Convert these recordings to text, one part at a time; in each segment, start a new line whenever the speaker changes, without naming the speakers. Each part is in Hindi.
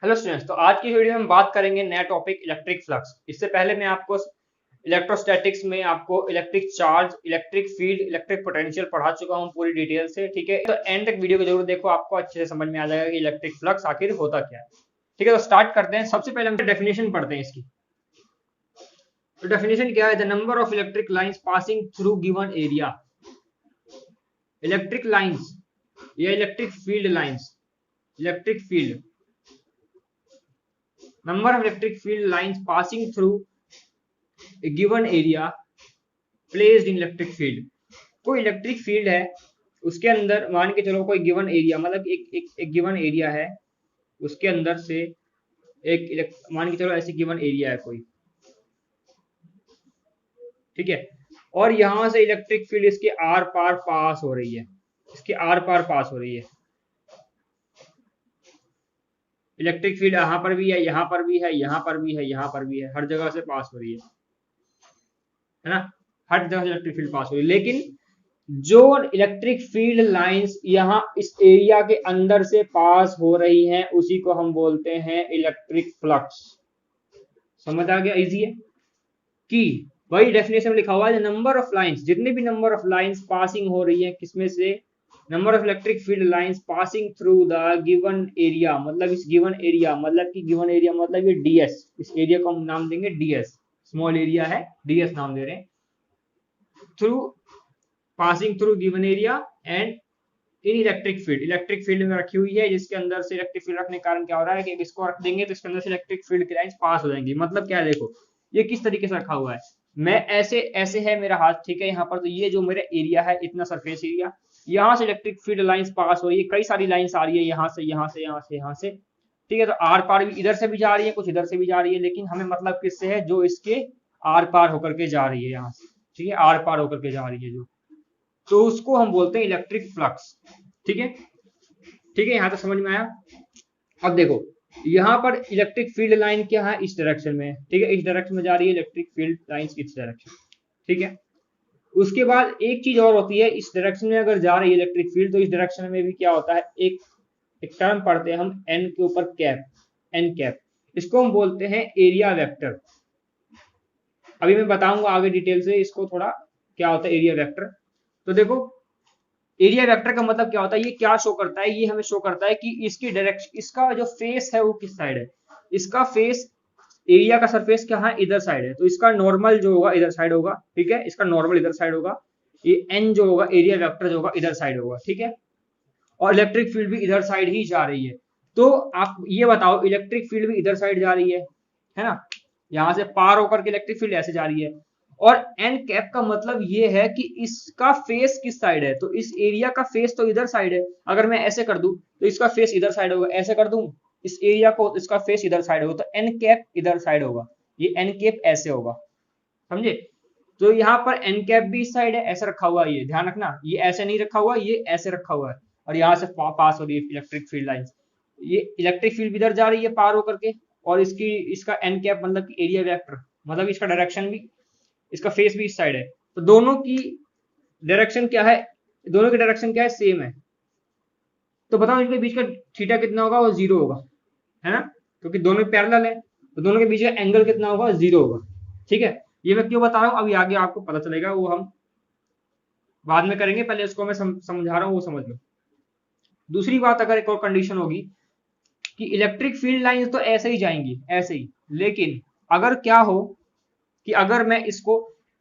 हेलो स्टूडेंट्स, तो आज की वीडियो में हम बात करेंगे नया टॉपिक इलेक्ट्रिक फ्लक्स। इससे पहले मैं आपको इलेक्ट्रोस्टैटिक्स में आपको electric charge, electric field, electric potential पढ़ा चुका हूं पूरी डिटेल से। ठीक है, तो एंड तक वीडियो को जरूर देखो, आपको अच्छे से समझ में आ जाएगा कि इलेक्ट्रिक फ्लक्स आखिर होता क्या है। ठीक है, तो स्टार्ट करते हैं। सबसे पहले हम डेफिनेशन पढ़ते हैं इसकी। तो डेफिनेशन क्या है? The number of electric lines passing through given area. Electric lines या electric field lines, electric field, number of electric field lines passing through a given area placed in electric field। कोई इलेक्ट्रिक फील्ड है, उसके अंदर मान के चलो कोई गिवन एरिया, मतलब एक गिवन एरिया है, उसके अंदर से मान के चलो ऐसे गिवन एरिया है कोई। ठीक है, और यहां से इलेक्ट्रिक फील्ड इसके आर पार पास हो रही है, इसके आर पार पास हो रही है। इलेक्ट्रिक फील्ड यहाँ पर भी है, यहाँ पर भी है, यहाँ पर भी है, यहाँ पर भी है, हर जगह से पास हो रही है ना। हर जगह से इलेक्ट्रिक फील्ड पास हो रही है, लेकिन जो इलेक्ट्रिक फील्ड लाइंस यहाँ इस एरिया के अंदर से पास हो रही हैं, उसी को हम बोलते हैं इलेक्ट्रिक फ्लक्स। समझ आ गया? इजी है कि वही डेफिनेशन में लिखा हुआ है, नंबर ऑफ लाइंस, जितने भी नंबर ऑफ लाइंस पासिंग हो रही है किसमें से, number of electric field lines passing through the given area, मतलब इस गिवन एरिया, मतलब कि गिवन एरिया मतलब ये डीएस, इस एरिया को हम नाम देंगे डीएस, स्मॉल एरिया है, डीएस नाम दे रहे हैं। Through passing through given area and in electric field, electric field में रखी हुई है, जिसके अंदर से इलेक्ट्रिक फील्ड रखने के कारण क्या हो रहा है कि इसको रख देंगे तो इसके अंदर से इलेक्ट्रिक फील्ड की लाइंस पास हो जाएंगी। मतलब क्या है, देखो ये किस तरीके से रखा हुआ है। मैं ऐसे ऐसे है मेरा हाथ, ठीक है, यहाँ पर तो ये जो मेरा एरिया है, इतना सरफेस एरिया, यहाँ से इलेक्ट्रिक फील्ड लाइंस पास हो रही है, कई सारी लाइंस आ रही है, यहाँ से यहाँ से यहाँ से यहाँ से। ठीक है, तो आर पार भी इधर से भी जा रही है, कुछ इधर से भी जा रही है, लेकिन हमें मतलब किससे है, जो इसके आर पार होकर के जा रही है यहाँ से। ठीक है, आर पार होकर के जा रही है जो, तो उसको हम बोलते हैं इलेक्ट्रिक फ्लक्स। ठीक है, ठीक है, यहाँ तक समझ में आया। अब देखो यहाँ पर इलेक्ट्रिक फील्ड लाइन क्या है, इस डायरेक्शन में। ठीक है, इस डायरेक्शन में जा रही है इलेक्ट्रिक फील्ड लाइंस, इस डायरेक्शन। ठीक है, उसके बाद एक चीज और होती है, इस डायरेक्शन में अगर जा रही है इलेक्ट्रिक फील्ड, तो इस डायरेक्शन में भी क्या होता है, एक टर्म पढ़ते हैं हम एन के ऊपर कैप, एन कैप, इसको हम बोलते हैं एरिया वेक्टर। अभी मैं बताऊंगा आगे डिटेल से इसको थोड़ा, क्या होता है एरिया वेक्टर। तो देखो एरिया वेक्टर का मतलब क्या होता है, ये क्या शो करता है, ये हमें शो करता है कि इसकी डायरेक्शन, इसका जो फेस है वो किस साइड है। इसका फेस, एरिया का सरफेस क्या है, इधर साइड है, तो इसका नॉर्मल जो होगा इधर साइड होगा। ठीक है, इसका नॉर्मल इधर साइड होगा, ये एन जो होगा, एरिया वेक्टर जो होगा इधर साइड होगा। ठीक है, और इलेक्ट्रिक फील्ड भी इधर साइड ही जा रही है। तो आप ये बताओ, इलेक्ट्रिक फील्ड भी इधर साइड जा रही है ना, यहां से पार होकर के इलेक्ट्रिक फील्ड ऐसे जा रही है, और एन कैप का मतलब ये है कि इसका फेस किस साइड है, तो इस एरिया का फेस तो इधर साइड है। अगर मैं ऐसे कर दूं तो इसका फेस इधर साइड होगा, ऐसे कर दूं इस एरिया को, इसका फेस इधर साइड होगा, तो एन कैप इधर साइड होगा, ये एन कैप ऐसे होगा। समझे? तो यहाँ पर एन कैप भी इस साइड है, ऐसे रखा हुआ है, ये ध्यान रखना, ये ऐसे नहीं रखा हुआ, ये ऐसे रखा हुआ है, और यहाँ से पास हो रही है इलेक्ट्रिक फील्ड लाइन। ये इलेक्ट्रिक फील्ड इधर जा रही है पार होकर के, और इसका एन कैप मतलब एरिया वेक्टर, मतलब इसका डायरेक्शन भी, इसका फेस भी इस साइड है, तो दोनों की डायरेक्शन क्या है, दोनों की डायरेक्शन क्या है, सेम है। तो बताओ इनके बीच का थीटा कितना होगा, वो 0 होगा, है ना, क्योंकि दोनों पैरेलल है, तो दोनों के बीच का एंगल कितना होगा, 0 होगा। ठीक है, ये मैं क्यों बता रहा हूँ अभी आगे आपको पता चलेगा, वो हम बाद में करेंगे, पहले इसको मैं समझा रहा हूँ, वो समझ लो। दूसरी बात, अगर एक और कंडीशन होगी कि इलेक्ट्रिक फील्ड लाइन तो ऐसे ही जाएंगी, ऐसे ही, लेकिन अगर क्या हो कि अगर मैं इसको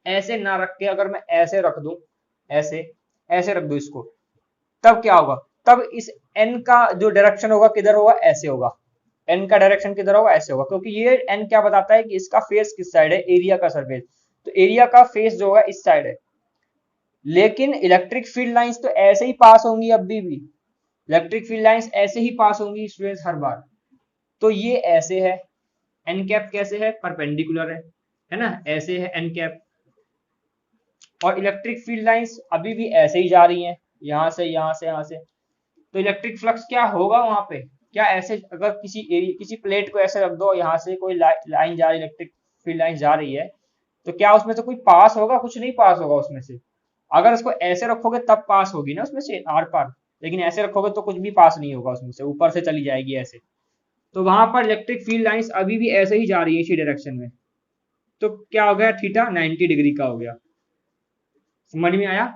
ऐसे ना रख के, अगर मैं ऐसे रख दूं, ऐसे ऐसे रख दूं इसको, तब क्या होगा, तब इस एन का जो डायरेक्शन होगा किधर होगा, ऐसे होगा, एन का डायरेक्शन किधर होगा, ऐसे होगा, क्योंकि ये एन क्या बताता है कि इसका फेस किस साइड है, एरिया का सरफेस, तो एरिया का फेस जो होगा इस साइड है। लेकिन इलेक्ट्रिक फील्ड लाइंस तो ऐसे ही पास होंगी, अभी भी इलेक्ट्रिक फील्ड लाइंस ऐसे ही पास होंगी स्टूडेंट्स हर बार। तो ये ऐसे है, एन कैप कैसे है, परपेंडिकुलर है ना, ऐसे है एन कैप, और इलेक्ट्रिक फील्ड लाइंस अभी भी ऐसे ही जा रही हैं, यहाँ से यहाँ से यहाँ से। तो इलेक्ट्रिक फ्लक्स क्या होगा वहां पे, क्या ऐसे अगर किसी एरिया, किसी प्लेट को ऐसे रख दो, यहाँ से कोई लाइन जा रही, इलेक्ट्रिक फील्ड लाइन जा रही है, तो क्या उसमें से कोई पास होगा, कुछ नहीं पास होगा उसमें से। अगर उसको ऐसे रखोगे तब पास होगी ना उसमें से आर पार, लेकिन ऐसे रखोगे तो कुछ भी पास नहीं होगा उसमें से, ऊपर से चली जाएगी ऐसे। तो वहां पर इलेक्ट्रिक फील्ड लाइंस अभी भी ऐसे ही जा रही है इसी डायरेक्शन में, तो क्या हो गया, थीटा 90 डिग्री का हो गया। समझ में आया?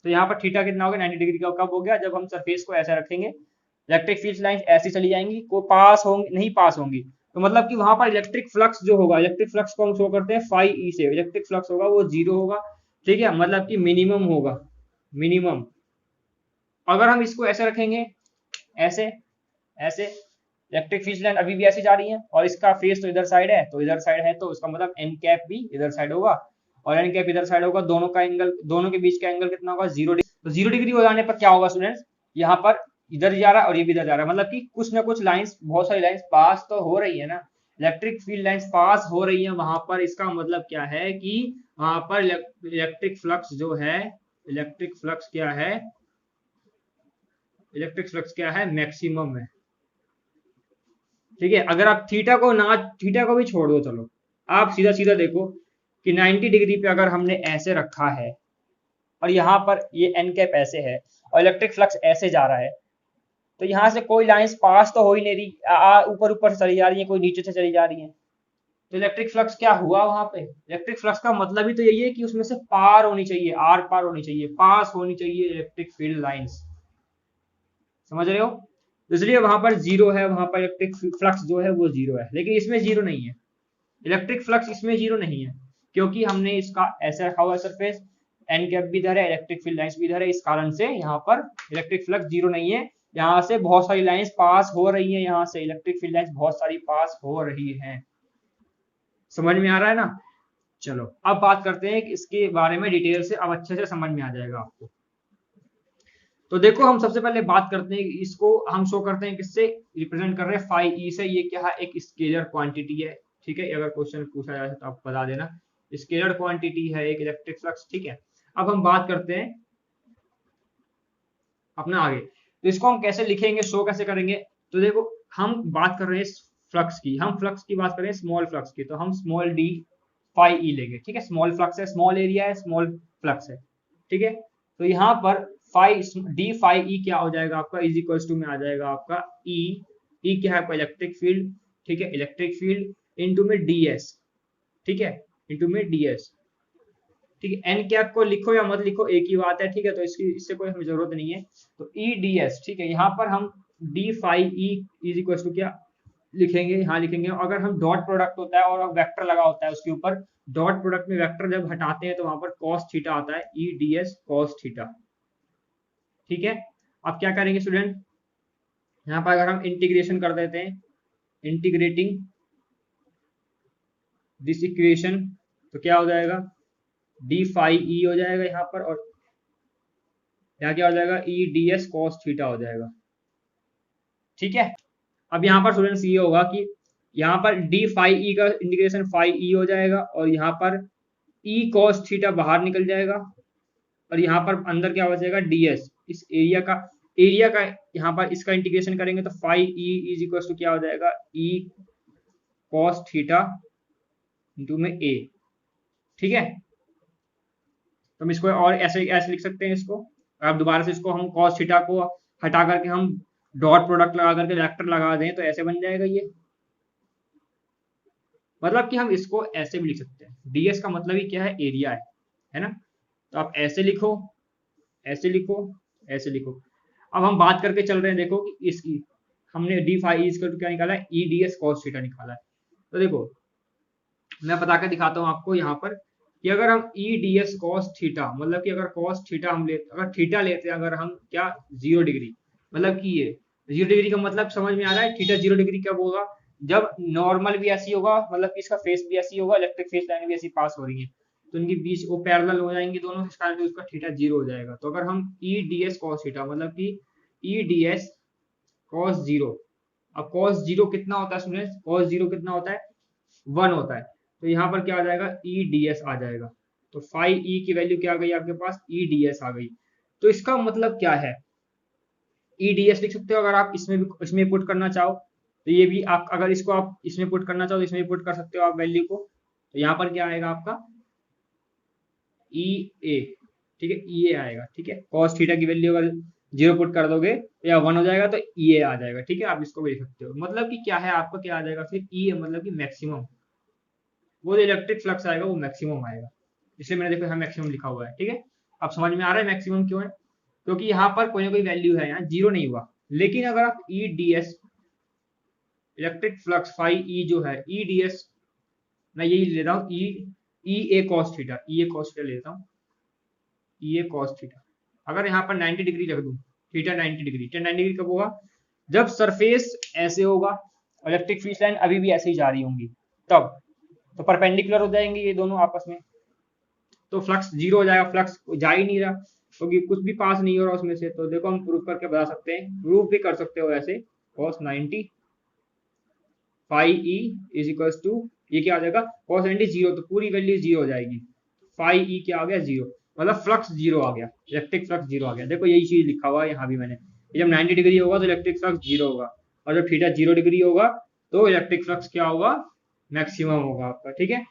तो यहाँ पर थीटा कितना हो गया, 90 डिग्री का कब हो गया, जब हम सरफेस को ऐसा रखेंगे, इलेक्ट्रिक फील्ड लाइंस ऐसी चली जाएंगी, को पास होंगी नहीं पास होंगी, तो मतलब कि वहां पर इलेक्ट्रिक फ्लक्स जो होगा, इलेक्ट्रिक फ्लक्स को हम शो करते हैं फाई ई से, इलेक्ट्रिक फ्लक्स होगा वो जीरो होगा, ठीक है, मतलब कि मिनिमम होगा, मिनिमम। अगर हम इसको ऐसे रखेंगे, ऐसे ऐसे, इलेक्ट्रिक फील्ड लाइन अभी भी ऐसी जा रही है और इसका फेस तो इधर साइड है, तो इधर साइड है तो उसका मतलब एन कैप भी इधर साइड होगा और एन कैप इधर साइड होगा, दोनों का एंगल, दोनों के बीच का एंगल कितना होगा, 0 डिग्री। तो 0 डिग्री हो जाने पर क्या होगा स्टूडेंट्स, यहाँ पर इधर जा रहा है और ये भी इधर जा रहा है, मतलब कि कुछ ना कुछ लाइंस, बहुत सारी लाइंस पास तो हो रही है ना, इलेक्ट्रिक फील्ड लाइंस पास हो रही है वहां पर, इसका मतलब क्या है कि वहां पर इलेक्ट्रिक फ्लक्स जो है, इलेक्ट्रिक फ्लक्स क्या है, इलेक्ट्रिक फ्लक्स क्या है, मैक्सिमम है। ठीक है, अगर आप थीटा को भी छोड़ दो, चलो आप सीधा सीधा देखो कि 90 डिग्री पे अगर हमने ऐसे रखा है और यहाँ पर ये एन कैप ऐसे है और इलेक्ट्रिक फ्लक्स ऐसे जा रहा है, तो यहाँ से कोई लाइंस पास तो हो ही नहीं रही, ऊपर ऊपर से चली जा रही है, कोई नीचे से चली जा रही है, तो इलेक्ट्रिक फ्लक्स क्या हुआ वहां पे, इलेक्ट्रिक फ्लक्स का मतलब ही तो यही है कि उसमें से पार होनी चाहिए, आर पार होनी चाहिए, पास होनी चाहिए इलेक्ट्रिक फील्ड लाइंस। समझ रहे हो? इसलिए वहां पर जीरो है, वहां पर इलेक्ट्रिक फ्लक्स जो है वो जीरो है, लेकिन इसमें जीरो नहीं है, इलेक्ट्रिक फ्लक्स इसमें जीरो नहीं है, क्योंकि हमने इसका ऐसा रखा हुआ सरफेस, एन कैप भी इधर है, इलेक्ट्रिक फील्ड लाइंस भी इधर है, इस कारण से यहाँ पर इलेक्ट्रिक फ्लक्स जीरो नहीं है, यहाँ से बहुत सारी लाइंस पास हो रही है, यहाँ से इलेक्ट्रिक फील्ड लाइंस बहुत सारी पास हो रही है। समझ में आ रहा है ना? चलो अब बात करते हैं कि इसके बारे में डिटेल से, अब अच्छे से समझ में आ जाएगा आपको। तो देखो हम सबसे पहले बात करते हैं, इसको हम शो करते हैं किससे, रिप्रेजेंट कर रहे हैं फाई ई से, ये क्या है, एक स्केलर क्वांटिटी है, ठीक है, अगर क्वेश्चन पूछा जाए तो आप बता देना, स्केलर क्वांटिटी है एक इलेक्ट्रिक फ्लक्स, ठीक है। अब हम बात करते हैं अपना आगे, तो इसको हम कैसे लिखेंगे, शो कैसे करेंगे, तो देखो हम बात कर रहे हैं फ्लक्स की, हम फ्लक्स की बात कर रहे हैं स्मॉल फ्लक्स की, तो हम स्मॉल डी फाई ई लेंगे, ठीक है, स्मॉल फ्लक्स है, स्मॉल एरिया है, स्मॉल फ्लक्स है, ठीक है। तो यहाँ पर फाई डी फाई ई क्या हो जाएगा आपका, इज इक्वल टू में आ जाएगा आपका ई, ई क्या है आपका इलेक्ट्रिक फील्ड, ठीक है, इलेक्ट्रिक फील्ड इंटू में डी एस, ठीक है, इंटू में डी एस, ठीक है, एन कैप को लिखो या मत लिखो एक ही बात है, ठीक है, तो इसकी इससे कोई हमें जरूरत नहीं है, तो ई डी एस, ठीक है, यहाँ पर हम d phi E is equal to क्या लिखेंगे, यहाँ लिखेंगे, अगर हम डॉट प्रोडक्ट होता है और वेक्टर लगा होता है उसके ऊपर, डॉट प्रोडक्ट में वेक्टर जब हटाते हैं तो वहां पर कॉस थीटा आता है, ई डी एस कॉस थीटा, ठीक है। अब क्या करेंगे स्टूडेंट, यहाँ पर अगर हम इंटीग्रेशन कर देते हैं, इंटीग्रेटिंग दिस इक्वेशन, तो क्या हो जाएगा, डी फाई ई हो जाएगा यहाँ पर, और यहाँ क्या हो जाएगा, ई डी एस कॉस थीटा हो जाएगा, ठीक है। अब यहाँ पर स्टूडेंट्स ये होगा कि यहाँ पर डी फाई ई का इंटीग्रेशन फाई ई हो जाएगा और यहाँ पर ई कॉस थीटा बाहर निकल जाएगा और यहाँ पर अंदर क्या बचेगा, डी एस, इस एरिया का यहाँ पर इसका इंटीग्रेशन करेंगे तो phi E is equal to क्या हो जाएगा, ई कॉस थीटा इंटू में ए, ठीक है। तो हम इसको और ऐसे ऐसे लिख सकते हैं इसको, अब दोबारा से इसको हम कॉस थीटा को हटा करके हम डॉट प्रोडक्ट लगा करके वेक्टर लगा दें तो ऐसे बन जाएगा ये, मतलब कि हम इसको ऐसे भी लिख सकते हैं, डीएस का मतलब ही क्या है, एरिया है ना, तो आप ऐसे लिखो, ऐसे लिखो, ऐसे लिखो। अब हम बात करके चल रहे हैं, देखो कि इसकी हमने डी फाई ई क्या निकाला है, ई डी एस कॉस थीटा निकाला है, तो देखो मैं बता के दिखाता हूँ आपको यहाँ पर कि अगर हम ई डी एस कॉस थीटा, मतलब कि अगर कॉस थीटा हम लेते, अगर थीटा लेते हैं अगर हम क्या 0 डिग्री, मतलब कि ये 0 डिग्री का मतलब समझ में आ रहा है, थीटा 0 डिग्री कब होगा, जब नॉर्मल भी ऐसी होगा, मतलब कि इसका फेस भी ऐसी होगा, इलेक्ट्रिक फेस लाइन भी ऐसी पास हो रही है, तो इनके बीच वो पैरेलल हो जाएंगे दोनों, इस कारण से उसका थीटा 0 हो जाएगा। तो अगर हम ई डी एस कॉस थीटा, मतलब कि ई डी एस कॉस 0, अब कॉस 0 कितना होता है स्टूडेंट्स, कॉस 0 कितना होता है, 1 होता है, तो यहाँ पर क्या आ जाएगा, ई डी एस आ जाएगा, तो फाई ई की वैल्यू क्या आ गई आपके पास, ई डी एस आ गई। तो इसका मतलब क्या है, ई डी एस लिख सकते हो, अगर आप इसमें पुट करना चाहो तो ये भी आप, अगर इसको आप इसमें पुट करना चाहो तो इसमें पुट कर सकते हो आप वैल्यू को, तो यहाँ पर क्या आएगा आपका ई ए, ठीक है, ई ए आएगा, ठीक है, कॉस थीटा की वैल्यू अगर 0 पुट कर दोगे या 1 हो जाएगा तो ई आ जाएगा, ठीक है। आप इसको भी लिख सकते हो, मतलब कि क्या है आपका, क्या आ जाएगा फिर ई मतलब कि मैक्सिमम, वो जो इलेक्ट्रिक फ्लक्स आएगा वो मैक्सिमम आएगा, इसलिए मैंने देखो यहाँ मैक्सिमम लिखा हुआ है, ठीक है। अब समझ में आ रहा है मैक्सिमम क्यों है, क्योंकि यहाँ पर कोई ना कोई वैल्यू है, यहाँ 0 नहीं हुआ। लेकिन अगर आप E d S electric flux phi E जो है ई डी एस, मैं यही ले रहा हूँ ई ए कॉस थीटा, ई ए कॉस थीटा लेता हूँ, ई ए कॉस थीटा। अगर यहाँ पर 90 डिग्री रख दूं, थीटा 90 डिग्री, 90 डिग्री कब होगा, जब सरफेस ऐसे होगा, इलेक्ट्रिक फील्ड लाइन अभी भी ऐसे ही जा रही होंगी, तब तो परपेंडिकुलर हो जाएंगे ये दोनों आपस में, तो फ्लक्स 0 हो जाएगा, फ्लक्स जा ही नहीं रहा क्योंकि कुछ भी पास नहीं हो रहा उसमें से। तो देखो हम प्रूफ करके बता सकते हैं, प्रूफ भी कर सकते हो ऐसे, cos 90 phi E is equal to, ये क्या आ जाएगा cos 90 0, तो पूरी वैल्यू 0 हो जाएगी, फाई ई क्या आ गया 0, मतलब फ्लक्स 0 आ गया, इलेक्ट्रिक फ्लक्स 0 आ गया। देखो यही चीज लिखा हुआ है यहाँ भी मैंने, जब 90 डिग्री होगा तो इलेक्ट्रिक फ्लक्स 0 होगा, और जब थीटा 0 डिग्री होगा तो इलेक्ट्रिक फ्लक्स क्या होगा, मैक्सिमम होगा आपका, ठीक है।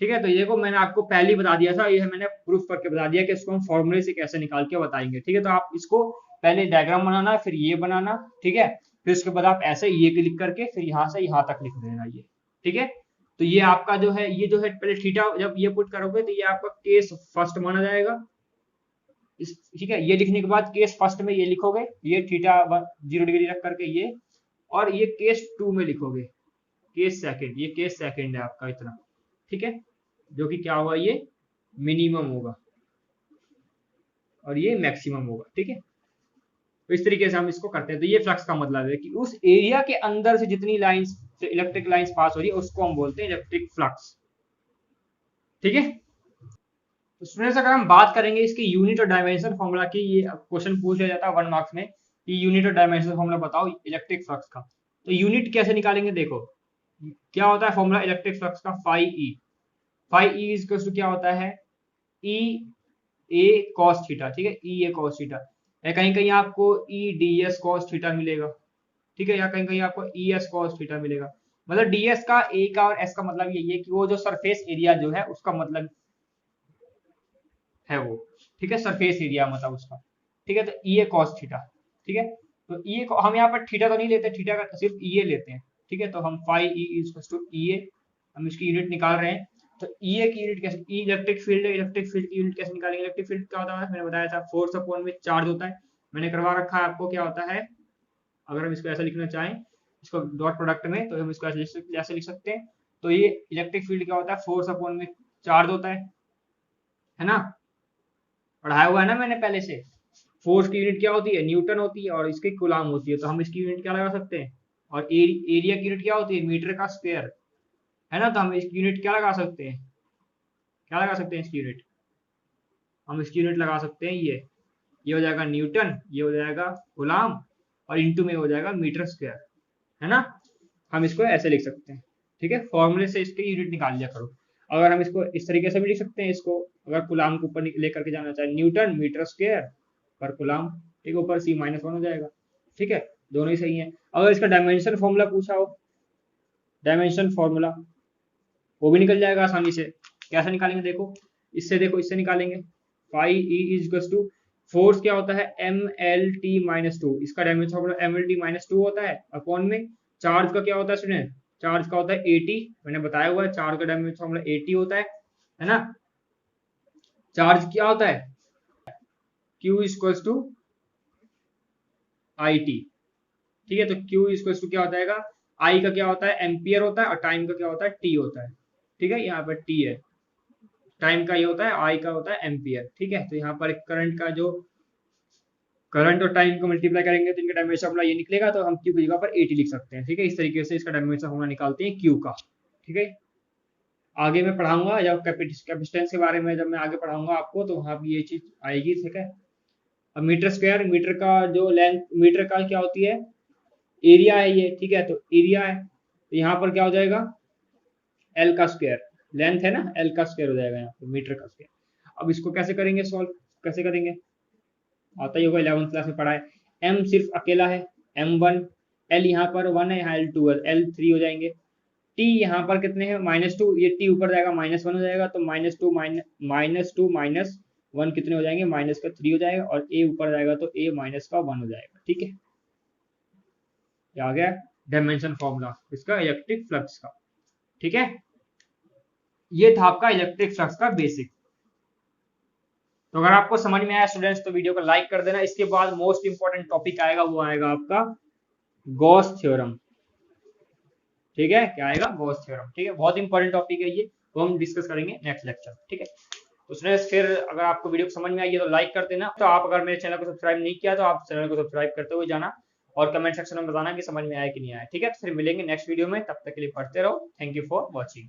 ठीक है, तो ये को मैंने आपको पहले ही बता दिया था, ये मैंने प्रूफ करके बता दिया कि इसको हम फॉर्मूले से कैसे निकाल के बताएंगे, ठीक है। तो आप इसको पहले डायग्राम बनाना, फिर ये बनाना, ठीक है, फिर उसके बाद आप ऐसे ये क्लिक करके फिर यहाँ से यहाँ तक लिख देना ये, ठीक है। तो ये आपका जो है, ये जो है पहले थीटा जब ये पुट करोगे तो ये आपका केस फर्स्ट माना जाएगा, ठीक है। ये लिखने के बाद केस फर्स्ट में ये लिखोगे, ये थीटा 0 डिग्री रख करके ये, और ये केस 2 में लिखोगे केस सेकंड, ये केस सेकंड है आपका इतना, ठीक है, जो कि क्या होगा, ये मिनिमम होगा और ये मैक्सिमम होगा, ठीक है। तो इस तरीके से हम इसको करते हैं। तो ये फ्लक्स का मतलब है कि उस एरिया के अंदर से जितनी लाइंस से इलेक्ट्रिक लाइंस पास हो रही है उसको हम बोलते हैं इलेक्ट्रिक फ्लक्स, ठीक है। तो स्टूडेंट्स अगर हम बात करेंगे इसकी यूनिट और डायमेंशन फॉर्मूला की, ये क्वेश्चन पूछ लिया जाता है 1 मार्क्स में कि यूनिट और डायमेंशन फॉर्मूला बताओ इलेक्ट्रिक फ्लक्स का। तो यूनिट कैसे निकालेंगे, देखो क्या होता है फॉर्मूला इलेक्ट्रिक फ्लक्स का, phi E, phi E is equal to क्या होता है, ई ए कॉस थीटा, ठीक है, ई ए कॉस थीटा, या कहीं कहीं आपको ई डी एस कॉस थीटा मिलेगा, ठीक है, या कहीं कहीं आपको ई एस कॉस थीटा मिलेगा। मतलब डी एस का, ए का और एस का मतलब यही है कि वो जो सरफेस एरिया जो है उसका मतलब है वो, ठीक है, सरफेस एरिया मतलब उसका, ठीक है। तो ई ए कॉस थीटा, ठीक है, तो ई हम यहाँ पर थीटा तो नहीं लेते, थीटा का सिर्फ ई ए लेते हैं, ठीक है। तो हम phi E is equal to E A, हम इसकी यूनिट निकाल रहे हैं। तो ई ए की यूनिट कैसे, ई इलेक्ट्रिक फील्ड है, इलेक्ट्रिक फील्ड की यूनिट कैसे निकालेंगे, इलेक्ट्रिक फील्ड क्या होता है मैंने बताया था, फोर्स अपॉन में चार्ज होता है, मैंने करवा रखा है आपको क्या होता है। अगर हम इसको ऐसा लिखना चाहें, इसको डॉट प्रोडक्ट में, तो हम इसको ऐसे लिख सकते हैं। तो ये इलेक्ट्रिक फील्ड क्या होता है, फोर्स अपॉन में चार्ज होता है ना, पढ़ाया हुआ है ना मैंने पहले से। फोर्स की यूनिट क्या होती है, न्यूटन होती है, और इसकी कूलाम होती है, तो हम इसकी यूनिट क्या लगा सकते हैं, और एरिया की यूनिट क्या होती है, मीटर का स्क्वायर, है ना। तो हम इसकी यूनिट क्या लगा सकते हैं, क्या लगा सकते हैं इसकी यूनिट, हम इसकी यूनिट लगा सकते हैं ये हो जाएगा न्यूटन, ये हो जाएगा कूलाम, और इंटू में हो जाएगा मीटर स्क्वायर, है ना। हम इसको ऐसे लिख सकते हैं, ठीक है, फॉर्मूले से इसकी यूनिट निकाल लिया करो। अगर हम इसको इस तरीके से भी लिख सकते हैं, इसको अगर कूलाम को ऊपर लेकर के जाना चाहे, न्यूटन मीटर स्क्वायर पर कूलाम, ठीक, ऊपर C -1 हो जाएगा, ठीक है, दोनों ही सही है। अगर इसका डायमेंशन फॉर्मूला पूछा हो, डायमेंशन फॉर्मूला वो भी निकल जाएगा आसानी से। कैसे निकालेंगे, देखो इससे, देखो इससे निकालेंगे, phi E is equal to, force क्या होता है MLT-2, इसका डायमेंशन फॉर्मूला MLT-2 होता है, अपॉन में चार्ज का क्या होता है स्टूडेंट, चार्ज का होता है 80, मैंने बताया हुआ है चार्ज का डायमेंशन फॉर्मूला 80 होता है ना। चार्ज क्या होता है Q इक्वल टू IT, ठीक है। तो Q इक्वल टू क्या होता है, I का क्या होता है एम्पियर होता है, और टाइम का क्या होता है T होता है, ठीक है, यहाँ पर T है, टाइम का ये होता है, I का होता है एम्पियर, ठीक है। तो यहाँ पर करंट का जो, करंट और टाइम को मल्टीप्लाई करेंगे तो इनका डायमेंशन फॉर्मूला ये निकलेगा, तो हम Q की जगह पर 80 लिख सकते हैं, ठीक है। इस तरीके से इसका डायमेंशन फॉर्मूला निकालते हैं Q का, ठीक है। आगे मैं पढ़ाऊंगा जब कैपेसिटेंस के बारे में, जब मैं आगे पढ़ाऊंगा आपको, तो वहां भी ये चीज आएगी, ठीक है। अब मीटर स्क्वायर, मीटर का जो लेंथ, मीटर का क्या होती है, एरिया है ये, ठीक है। तो एरिया है, तो यहाँ पर क्या हो जाएगा L का स्क्वायर, लेंथ है ना, L का स्क्वायर हो जाएगा यहाँ पर मीटर का स्क्वायर। अब इसको कैसे करेंगे सॉल्व, कैसे करेंगे, आता ही होगा, 11th क्लास में पढ़ा है। M सिर्फ अकेला है, M1, L यहाँ पर 1 है, यहाँ L2 है, L3 हो जाएंगे। T यहाँ पर कितने हैं -2, ये T ऊपर जाएगा -1 हो जाएगा, तो -2 -2 - वन कितने हो जाएंगे, माइनस का 3 हो जाएगा, और ए ऊपर जाएगा तो ए माइनस का 1 हो जाएगा। ठीक है, ये आ गया डायमेंशन फॉर्मूला इसका इलेक्ट्रिक फ्लक्स का। ठीक है, ये था आपका इलेक्ट्रिक फ्लक्स का बेसिक। तो अगर आपको समझ में आया स्टूडेंट्स तो वीडियो को लाइक कर देना। इसके बाद मोस्ट इंपॉर्टेंट टॉपिक आएगा, वो आएगा आपका गॉस थ्योरम। ठीक है, क्या आएगा, गॉस थ्योरम। ठीक है, बहुत इंपॉर्टेंट टॉपिक है ये, तो हम डिस्कस करेंगे नेक्स्ट लेक्चर। ठीक है, तो स्टूडेंट्स फिर अगर आपको वीडियो समझ में आई है तो लाइक कर देना। तो आप अगर मेरे चैनल को सब्सक्राइब नहीं किया तो आप चैनल को सब्सक्राइब करते हुए जाना, और कमेंट सेक्शन में बताना कि समझ में आया कि नहीं आया। ठीक है, तो फिर मिलेंगे नेक्स्ट वीडियो में, तब तक के लिए पढ़ते रहो। Thank you for watching.